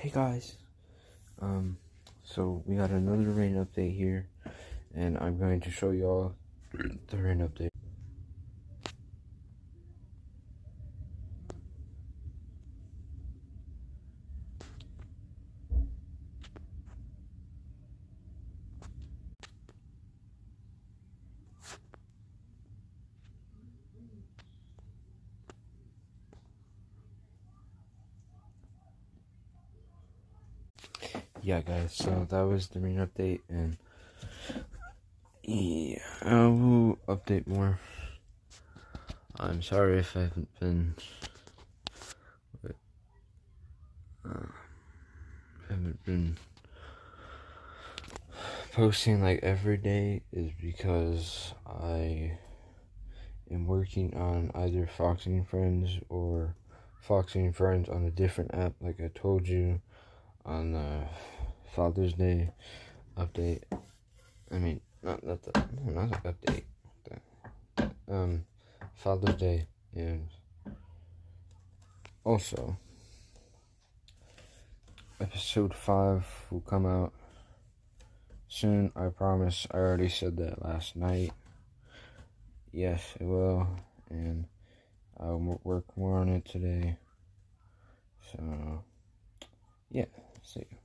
Hey guys, so we got another rain update here, and I'm going to show y'all the rain update. Yeah guys, so that was the rain update, and yeah, I will update more. I'm sorry if I haven't been posting like every day, is because I am working on either Foxing Friends or Foxing Friends on a different app, like I told you on the Father's Day update. I mean, not the update. Father's Day, and also episode 5 will come out soon. I promise. I already said that last night. Yes, it will, and I'll work more on it today. So, yeah, see you.